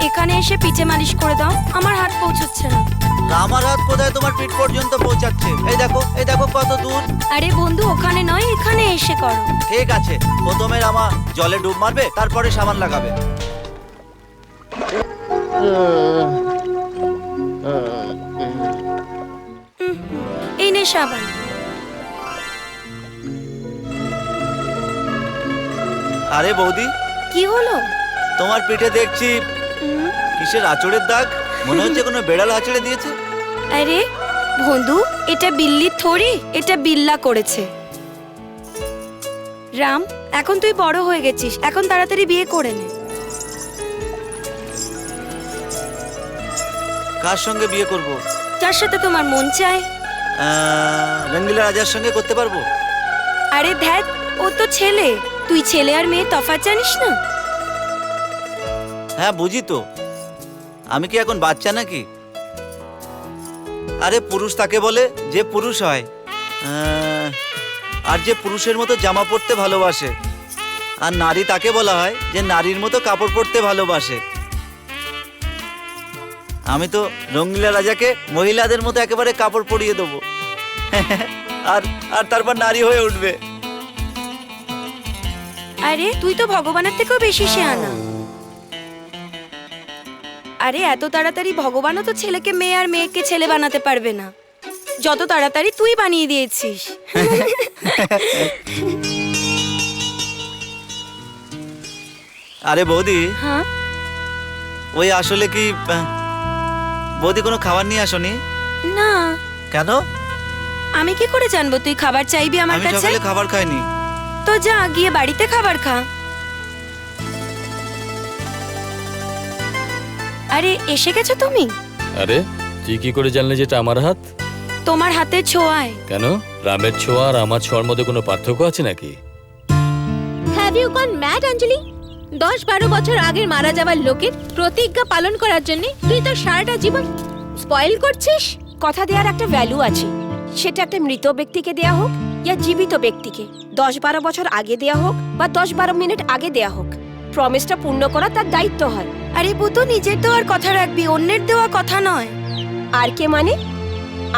এখানে এসে পিঠে মালিশ করে দাও, আমার হাত পৌঁছচ্ছে না। আমার হাত কোথায় তোমার পিঠ পর্যন্ত পৌঁছাচ্ছে? এই দেখো কত দূর। আরে বন্ধু, ওখানে নয়, এখানে এসে করো। ঠিক আছে, প্রথমে রামা জলে ডুব মারবে, তারপরে সাবান লাগাবে। এই নে সাবান। আরে বৌদি, কি হলো? তোমার পিঠে দেখছি কিসের আঁচড়ের দাগ, মনে হচ্ছে কোনো বেড়াল আঁচড়ে দিয়েছে। আরে বন্ধু, এটা বিল্লি থোড়ি, এটা বিল্লা করেছে। রাম, এখন তুই বড় হয়ে গেছিস, এখন তাড়াতাড়ি বিয়ে করে নে। কার সঙ্গে বিয়ে করব? যার সাথে তোমার মন চায়। রঙ্গিলা রাজার সঙ্গে করতে পারবো? আরে ধ্যাত, ও তো ছেলে, তুই ছেলে আর মেয়ে তফাৎ জানিস না? হ্যাঁ বুঝি তো, আমি কি এখন বাচ্চা নাকি? আরে পুরুষ তাকে বলে যে পুরুষ হয়, আর যে পুরুষের মতো জামা পরতে ভালোবাসে, আর নারী তাকে বলা হয় যে নারীর মতো কাপড় পরতে ভালোবাসে। আমি তো রঙ্গিলা রাজাকে মহিলাদের মতো একেবারে কাপড় পরিয়ে দেবো আর আর তারপর নারী হয়ে উঠবে। আরে তুই তো ভগবানের থেকেও বেশি শেয়ানা। আরে এত তাড়াতাড়ি ভগবানও তো ছেলেকে মেয়ে আর মেয়েকে ছেলে বানাতে পারবে না, যত তাড়াতাড়ি তুই বানিয়ে দিয়েছিস। আরে বৌদি, হ্যাঁ ওই আসলে কি বৌদি কোনো খাবার নিয়ে আসনি? না। কেন? আমি কি করে জানবো তুই খাবার চাইবি আমার আমি কাছে? সকালে খাবার খাইনি। তো যা গিয়ে বাড়িতে খাবার খা। আরে এসে গেছো তুমি? আরে তুই কি করে জানলে যেটা আমার হাত? তোমার হাতের ছোঁয়ায়। কেন, রামের ছোঁয়া আর আমার ছোঁয়ার মধ্যে কোনো পার্থক্য আছে নাকি? হ্যাভ ইউ গন ম্যাড অঞ্জলি? 10-12 বছর আগের মারা যাওয়ার লোকের প্রতিজ্ঞা পালন করার জন্য তুই তোর সারাটা জীবন স্পয়েল করছিস। কথা দেওয়ার একটা ভ্যালু আছে, সেটা একটা মৃত ব্যক্তিকে দেয়া হোক ইয়া জীবিত ব্যক্তিকে, 10-12 বছর আগে দেয়া হোক বা 10-12 মিনিট আগে দেয়া হোক, প্রমিসটা পূর্ণ করা তার দায়িত্ব হয়। আরে পুতো, নিজের দেওয়ার কথা রাখবি, অন্যের দেওয়া কথা নয়। আর কে মানে?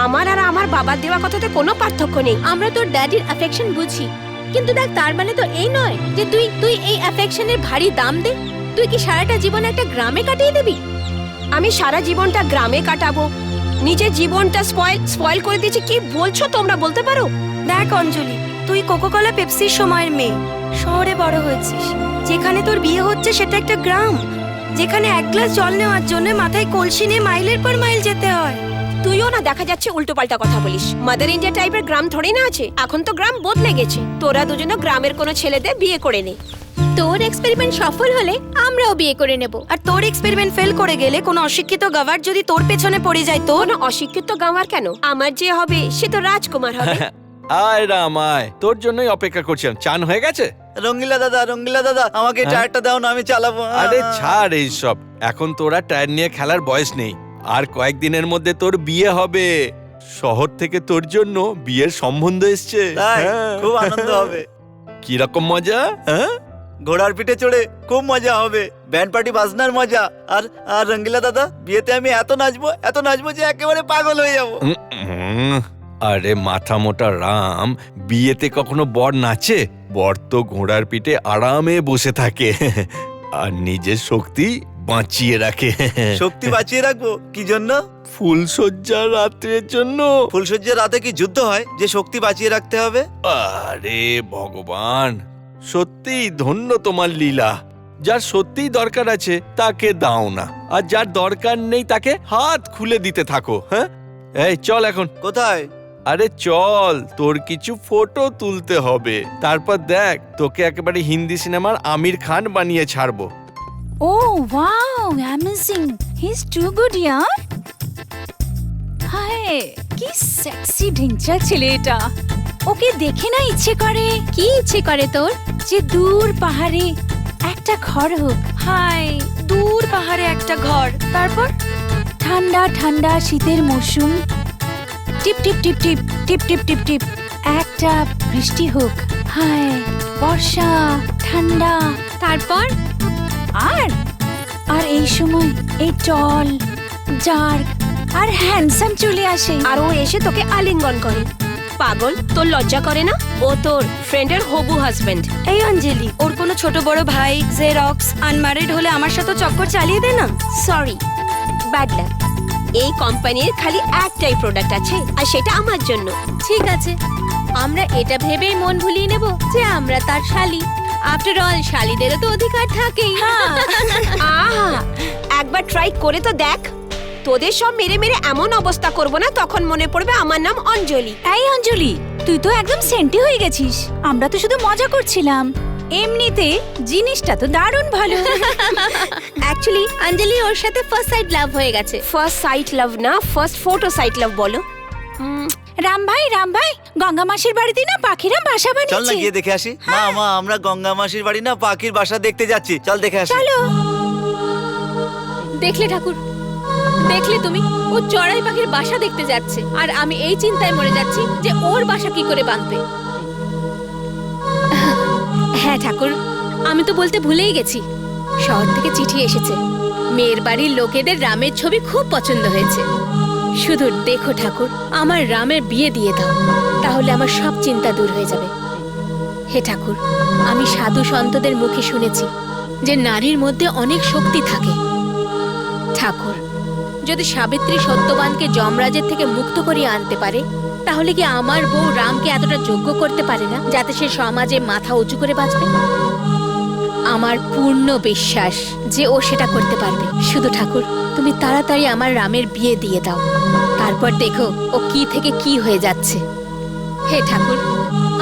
আমার আর আমার বাবার দেওয়া কথাতে কোনো পার্থক্য নেই। আমরা তোর ড্যাডির অ্যাফেকশন বুঝি, কিন্তু দেখ তার মানে তো এই নয় যে তুই এই অ্যাফেকশনের ভারী দাম দে। তুই কি সারাটা জীবন একটা গ্রামে কাটিয়ে দিবি? আমি সারা জীবনটা গ্রামে কাটাবো? নিজের জীবনটা স্পয়েল করে দিয়েছি। কি বলছো তোমরা, বলতে পারো? দেখ অঞ্জলি, তুই কোকোকোলা পেপসির সময়ের মেয়ে, শহরে বড় হয়েছিস। যেখানে তোর বিয়ে হচ্ছে সেটা একটা গ্রাম, যেখানে এক গ্লাস জল নেওয়ার জন্য মাথায় কলসি নিয়ে মাইলের পর মাইল যেতে হয়। তুইও না দেখা যাচ্ছে উল্টোপাল্টা কথা বলিস। মাদার ইন্ডিয়া টাইপের গ্রাম থোড়ি না আছে, এখন তো গ্রাম বদলে গেছে। তোরা দুজনে গ্রামের কোনো ছেলেদের বিয়ে করে নে। তোর এক্সপেরিমেন্ট সফল হলে আমরাও বিয়ে করে নেব। আর তোর এক্সপেরিমেন্ট ফেল করে গেলে কোনো অশিক্ষিত গাওয়ার যদি তোর পেছনে পড়ে যায় তো? কোনো অশিক্ষিত গাঁওয়ার কেন, আমার যে হবে সে তো রাজকুমার হবে। আয় রাম আয়, তোর জন্যই অপেক্ষা করছিলাম। চান হয়ে গেছে? রঙ্গিলা দাদা আমাকে টায়ারটা দাও না, আমি চালাবো। আরে ছাড় এইসব, এখন তোরা টায়ার নিয়ে খেলার বয়স নেই। আর কয়েকদিনের মধ্যে তোর বিয়ে হবে। শহর থেকে তোর জন্য বিয়ের সম্বন্ধ এসছে। তাই? হ্যাঁ। খুব আনন্দ হবে। কি রকম মজা? হ্যাঁ, ঘোড়ার পিঠে চড়ে খুব মজা হবে, ব্যান্ড পার্টি বাজনার মজা। আর আর রঙ্গিলা দাদা, বিয়েতে আমি এত নাচবো যে একেবারে পাগল হয়ে যাবো। আরে মাথা মোটা রাম, বিয়েতে কখনো বর নাচে? বর তো ঘোড়ার পিঠে আরামে বসে থাকে আর নিজের শক্তি বাঁচিয়ে রাখে। শক্তি বাঁচিয়ে রাখবো কি জন্য? ফুলশয্যা রাত্রের জন্য। ফুলসজ্জার রাতে কি যুদ্ধ হয় যে শক্তি বাঁচিয়ে রাখতে হবে? আরে ভগবান, সত্যি ধন্য তোমার লীলা। যার সত্যিই দরকার আছে তাকে দাও না, আর যার দরকার নেই তাকে হাত খুলে দিতে থাকো। হ্যাঁ, এই চল এখন। কোথায়? আরে চল, তোর কিছু ফটো তুলতে হবে, তারপর দেখ তোকে একেবারে হিন্দি সিনেমার আমির খান বানিয়ে ছাড়বো। Oh wow, amazing. He's too good, yeah? হায়, কি সেক্সি ঢিঞ্চা ছেলে এটা। ওকে দেখে না ইচ্ছে করে। কি ইচ্ছে করে তোর? যে দূর পাহাড়ে একটা ঘর হোক। হায়, দূর পাহাড়ে একটা ঘর, তারপর ঠান্ডা ঠান্ডা শীতের মৌসুম, টিপ টিপ টিপ টিপ টিপ টিপ টিপ টিপ একটা বৃষ্টি হোক। হায়, বর্ষা, ঠান্ডা। তারপর আর আর এই সময় এই টল ডার্ক আর হ্যান্ডসাম চলে আসে। আর ও এসে তোকে আলিঙ্গন করে। পাগল, তোর লজ্জা করে না? ও তোর ফ্রেন্ডের হবু হাজবেন্ড। এই অঞ্জলি, ওর কোনো ছোট বড় ভাই জেরক্স আনম্যারিড হলে আমার সাথে চক্কর চালিয়ে দে না। Sorry, bad luck. এই কোম্পানির খালি একটাই প্রোডাক্ট আছে, আর সেটা আমার জন্য। ঠিক আছে, আমরা এটা ভেবেই মন ভুলিয়ে নেব যে আমরা তার শালি। আফটার অল শালিদেরও তো অধিকার থাকেই। আহা, একবার ট্রাই করে তো দেখ। তোদের সব মেরে মেরে এমন অবস্থা করব না, তখন মনে পড়বে আমার নাম অঞ্জলি। এই অঞ্জলি, তুই তো একদম সেন্টি হয়ে গেছিস। আমরা তো শুধু মজা করছিলাম। এমনিতে জিনিসটা তো দারুণ ভালো। অ্যাকচুয়ালি অঞ্জলি ওর সাথে ফার্স্ট সাইড লাভ হয়ে গেছে। ফার্স্ট সাইট লাভ না, ফার্স্ট ফটো সাইট লাভ বলো। রাম ভাই, গঙ্গা মাসির বাড়িতে না পাখিরা বাসা চল না বানিয়েছে। গিয়ে দেখে আসি। মা আমরা গঙ্গা মাসির বাড়ি না পাখির বাসা দেখতে যাচ্ছি, চল দেখে আসি। চলো। দেখলে ঠাকুর, দেখলে তুমি, ও চড়াই পাখির বাসা দেখতে যাচ্ছে, আর আমি এই চিন্তায় মরে যাচ্ছি যে ওর বাসা কি করে বাঁধবে। হ্যাঁ ঠাকুর, আমি তো বলতে ভুলেই গেছি, শহর থেকে চিঠি এসেছে। মেয়ের বাড়ির লোকেদের রামের ছবি খুব পছন্দ হয়েছে। শুধু দেখো ঠাকুর, আমার রামের বিয়ে দিয়ে দাও, তাহলে আমার সব চিন্তা দূর হয়ে যাবে। হে ঠাকুর, আমি সাধু সন্তদের মুখে শুনেছি যে নারীর মধ্যে অনেক শক্তি থাকে। ঠাকুর, যদি সাবিত্রী সত্যবানকে যমরাজের থেকে মুক্ত করিয়ে আনতে পারে, তাহলে কি আমার বউ রামকে এতটা যোগ্য করতে পারে না যাতে সে সমাজে মাথা উঁচু করে বাঁচবে? আমার পূর্ণ বিশ্বাস যে ও সেটা করতে পারবে। শুধু ঠাকুর, তুমি তাড়াতাড়ি আমার রামের বিয়ে দিয়ে দাও, তারপর দেখো ও কি থেকে কি হয়ে যাচ্ছে। হে ঠাকুর,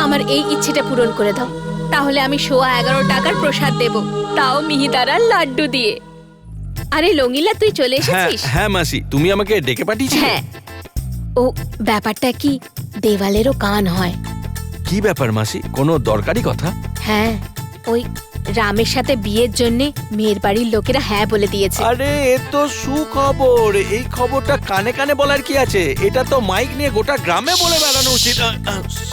আমার এই ইচ্ছেটা পূরণ করে দাও, তাহলে আমি 11.25 টাকার প্রসাদ দেব, তাও মিহিদারার লাড্ডু দিয়ে। আরে লঙ্গিলা, তুই চলে এসেছিস? হ্যাঁ মাসি, তুমি আমাকে ডেকে পাঠিয়েছিলে? হ্যাঁ। ও ব্যাপারটা কি, দেওয়ালেরও কান হয়। কি ব্যাপার মাসি, কোনো দরকারি কথা? হ্যাঁ, ওই রামের সাথে বিয়ের জন্য মেয়ের বাড়ির লোকেরা হ্যাঁ বলে দিয়েছে। আরে এ তো সুখবর। এই খবরটা কানে কানে বলার কি আছে? এটা তো মাইক নিয়ে গোটা গ্রামে বলে বেড়ানো উচিত।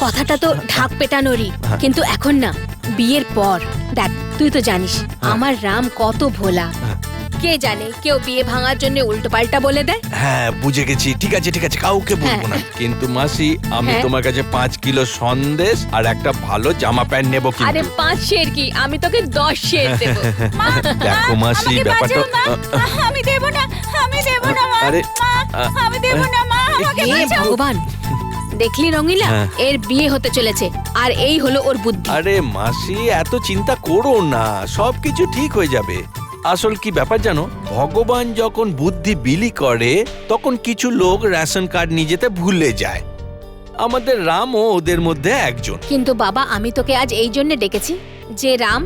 কথাটা তো ঢাক পেটানোরই, কিন্তু এখন না, বিয়ের পর। দেখ, তুই তো জানিস আমার রাম কত ভোলা। কে জানে কেউ বিয়ে ভাঙার জন্য উল্টো পাল্টা বলে দেয়। হ্যাঁ, বুঝে গেছি। ঠিক আছে, কাউকে বলবো না। কিন্তু মাসি, আমি হ্যাঁ? তোমার কাছে 5 কিলো সন্দেশ আর একটা ভালো জামা প্যান্ট নেবো আরে কিন্তু। 5 শের কি, আমি তোকে 10 শের দেব। দেখো মাসি, ব্যাপারটা আমি দেব না, মা। আরে আমি দেব না, মা। হে ভগবান, দেখলি রঙিলা, হ্যাঁ। এর বিয়ে হতে চলেছে, আর এই হলো ওর বুদ্ধি। আরে মাসি, এত চিন্তা করো না, সবকিছু ঠিক হয়ে যাবে। আসল কি ব্যাপার জানো, ভগবান যখন বুদ্ধি বিলি করে তখন কিছু লোক রেশন কার্ড নিয়ে যেতে ভুলে যায়। আমাদের রামও ওদের মধ্যে একজন। কিন্তু বাবা, আমি তোকে আজ এই জন্য ডেকেছি যে রাম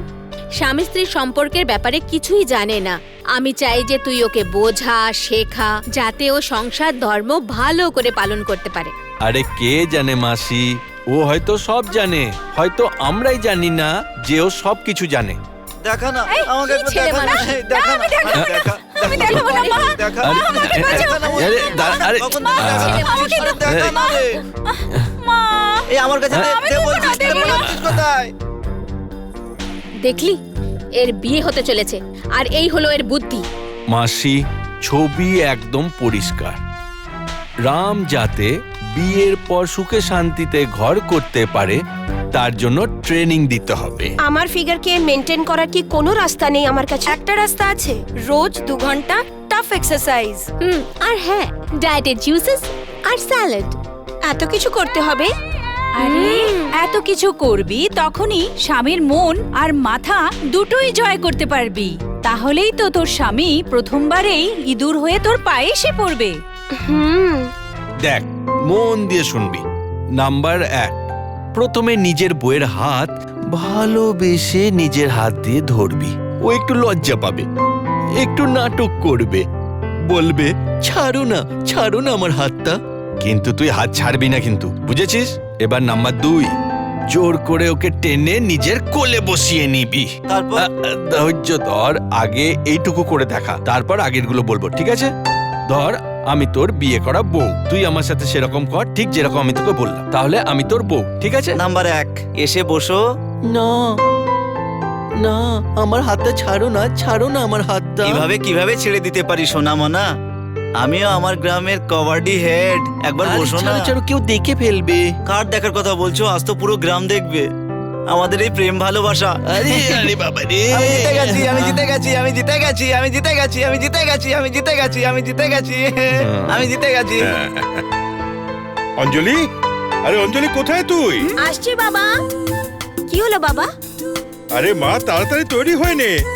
স্বামী স্ত্রীর সম্পর্কের ব্যাপারে কিছুই জানে না। আমি চাই যে তুই ওকে বোঝা, শেখা, যাতে ও সংসার ধর্ম ভালো করে পালন করতে পারে। আরে কে জানে মাসি, ও হয়তো সব জানে, হয়তো আমরাই জানি না যে ও সব কিছু জানে। দেখা না আমাকে কি একবার ছেলে দেখা না। মানুষ? এই, দেখা না, আমি দেখাবো না, মা। দেখা আরে, দেখা না, আরে, আরে, কখন মা, দেখা না? আমাকে আরে, দেখা না রে। মা। এই আমার কাছে দে, আমি দে দেবো না, বলছিস, দেবো দে না। বলছিস কোথায়? দেখলি, এর বিয়ে হতে চলেছে, আর এই হলো এর বুদ্ধি। মাসি, ছবি একদম পরিষ্কার। রাম যাতে বিয়ের পর সুখে শান্তিতে ঘর করতে পারে, তার জন্য ট্রেনিং দিতে হবে। আমার ফিগারকে মেনটেন করার কি কোনো রাস্তা নেই আমার কাছে? একটা রাস্তা আছে, রোজ 2 ঘন্টা টাফ এক্সারসাইজ। আর হ্যাঁ, ডায়েটেড জুসেস আর স্যালাড। এত কিছু করতে হবে? আরে এত কিছু করবি, তখনই স্বামীর মন আর মাথা দুটোই জয় করতে পারবি। তাহলেই তো তোর স্বামী প্রথমবারেই ইঁদুর হয়ে তোর পায়ে এসে পড়বে। দেখ, মন দিয়ে শুনবি। নাম্বার 1, প্রথমে নিজের বউয়ের হাত ভালোবেসে নিজের হাত দিয়ে ধরবি। ও একটু লজ্জা পাবে, একটু নাটক করবে, বলবে ছাড়ো না আমার হাতটা। কিন্তু তুই হাত ছাড়বি না, কিন্তু বুঝেছিস? এবার নাম্বার 2, জোর করে ওকে টেনে নিজের কোলে বসিয়ে নিবি। তারপর ধৈর্য ধর, আগে এইটুকু করে দেখা, তারপর আগেরগুলো বলবো, ঠিক আছে? ধর, আমি তোর বিয়ে করা বউ, তুই আমার সাথে সেরকম কর, ঠিক যেরকম আমি তোকে বললাম, তাহলে আমি তোর বউ, ঠিক আছে? নাম্বার 1, এসে বসো। না, না আমার হাতটা ছাড়ো না, ছাড়ো না আমার হাতটা। কিভাবে ছেড়ে দিতে পারি সোনা মনা? আমিও আমার গ্রামের কবাডি হেড। একবার আরে বসো না। ছাড়ো, ছাড়ো, কেউ দেখে ফেলবে। কার দেখার কথা বলছো? আজ তো পুরো গ্রাম দেখবে আমাদের এই প্রেম ভালোবাসা। আরে আরে বাবা রে, আমি জিতে গেছি, আমি জিতে গেছি, আমি জিতে গেছি, আমি জিতে গেছি, আমি জিতে গেছি, আমি জিতে গেছি, আমি জিতে গেছি, আমি জিতে গেছি। অঞ্জলি, আরে অঞ্জলি কোথায় তুই? আসছি বাবা। কি হলো বাবা? আরে মা, তাড়াতাড়ি তৈরি হয়ে নে।